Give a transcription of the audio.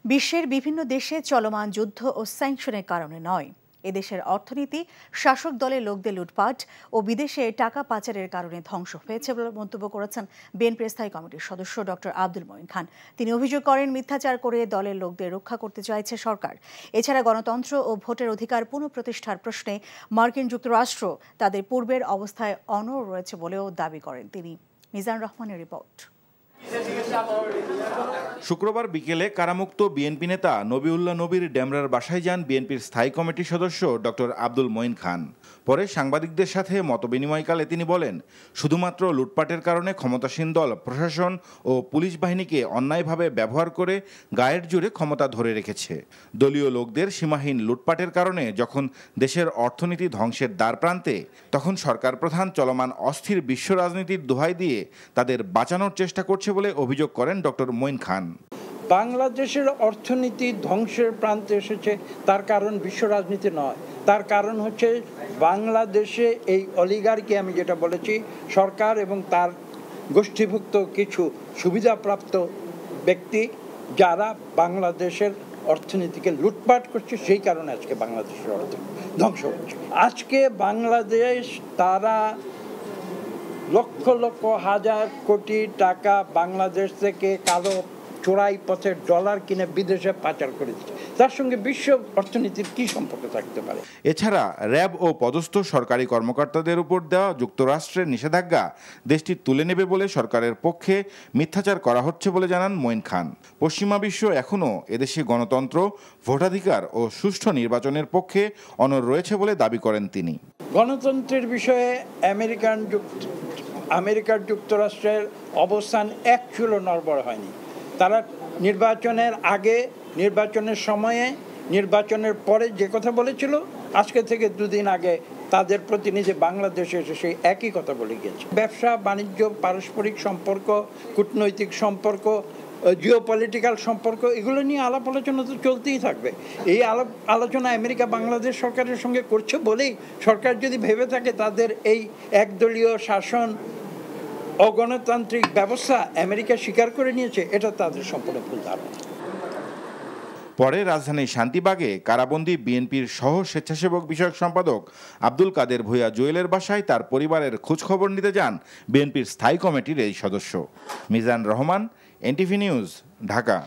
বিশ্বের বিভিন্ন দেশে চলমান যুদ্ধ ও স্যাংশনের কারণে নয়, এদেশের অর্থনীতি শাসক দলের লোকদের লুটপাট ও বিদেশে টাকা পাচারের কারণে ধ্বংস হয়েছে বলে মন্তব্য করেছেন বিএনপির স্থায়ী কমিটির সদস্য ডক্টর আব্দুল মঈন খান। তিনি অভিযোগ করেন, মিথ্যাচার করে দলের লোকদের রক্ষা করতে চাইছে সরকার। এছাড়া গণতন্ত্র ও ভোটের অধিকার পুনঃপ্রতিষ্ঠার প্রশ্নে মার্কিন যুক্তরাষ্ট্র তাদের পূর্বের অবস্থায় অনড় রয়েছে বলেও দাবি করেন তিনি। মিজান রহমানের রিপোর্ট। শুক্রবার বিকেলে কারামুক্ত বিএনপি নেতা নবিউল্লাহ নবীর ডেমরার বাসায় যান বিএনপির স্থায়ী কমিটির সদস্য ডক্টর আব্দুল মঈন খান। পরে সাংবাদিকদের সাথে মতবিনিময়কালে তিনি বলেন, শুধুমাত্র লুটপাটের কারণে ক্ষমতাসীন দল প্রশাসন ও পুলিশ বাহিনীকে অন্যায়ভাবে ব্যবহার করে গায়ের জোরে ক্ষমতা ধরে রেখেছে। দলীয় লোকদের সীমাহীন লুটপাটের কারণে যখন দেশের অর্থনীতি ধ্বংসের দ্বারপ্রান্তে, তখন সরকার প্রধান চলমান অস্থির বিশ্ব রাজনীতির দোহাই দিয়ে তাদের বাঁচানোর চেষ্টা করছে বলে অভিযোগ করেন ডক্টর মঈন খান। বাংলাদেশের অর্থনীতি ধ্বংসের প্রান্তে এসেছে, তার কারণ বিশ্ব রাজনীতি নয়, তার কারণ হচ্ছে বাংলাদেশে এই অলিগার্কি, আমি যেটা বলেছি, সরকার এবং তার গোষ্ঠীভুক্ত কিছু সুবিধাপ্রাপ্ত ব্যক্তি যারা বাংলাদেশের অর্থনীতিকে লুটপাট করছে, সেই কারণে আজকে বাংলাদেশের অর্থনীতি ধ্বংস হচ্ছে। আজকে বাংলাদেশ তারা লক্ষ লক্ষ হাজার কোটি টাকা বাংলাদেশ থেকে কালো চোরাই পথে ডলার কিনে বিদেশে পাচার করে দিচ্ছে। তার সঙ্গে বিশ্ব অর্থনীতির কি সম্পর্ক থাকতে পারে? এছাড়া র্যাব ও পদস্থ সরকারি কর্মকর্তাদের উপর দেওয়া যুক্তরাষ্ট্রের নিষেধাজ্ঞা দেশটি তুলে নেবে বলে সরকারের পক্ষে মিথ্যাচার করা হচ্ছে বলে জানান মঈন খান। পশ্চিমা বিশ্ব এখনও এদেশে গণতন্ত্র, ভোটাধিকার ও সুষ্ঠু নির্বাচনের পক্ষে অনড় রয়েছে বলে দাবি করেন তিনি। গণতন্ত্রের বিষয়ে আমেরিকার যুক্তরাষ্ট্রের অবস্থান এক চুলো নড়বড় হয়নি। তারা নির্বাচনের আগে, নির্বাচনের সময়ে, নির্বাচনের পরে যে কথা বলেছিল, আজকে থেকে দুদিন আগে তাদের প্রতিনিধি বাংলাদেশে এসে সেই একই কথা বলে গিয়েছে। ব্যবসা বাণিজ্য, পারস্পরিক সম্পর্ক, কূটনৈতিক সম্পর্ক, জিওপলিটিক্যাল সম্পর্ক, এগুলো নিয়ে আলাপ আলোচনা তো চলতেই থাকবে। এই আলোচনা আমেরিকা বাংলাদেশ সরকারের সঙ্গে করছে বলেই সরকার যদি ভেবে থাকে তাদের এই একদলীয় শাসন, অগণতান্ত্রিক ব্যবস্থা আমেরিকা স্বীকার করে নিয়েছে, এটা তাদের সম্পূর্ণ ভুল ধারণা। পরে রাজধানীর শান্তিবাগে কারাবন্দী বিএনপির সহ স্বেচ্ছাসেবক বিষয়ক সম্পাদক আব্দুল কাদের ভূঁইয়া জুয়েলের বাসায় তার পরিবারের খোঁজখবর নিতে যান বিএনপির স্থায়ী কমিটির এই সদস্য। Mizan Rahman, NTV news, Dhaka.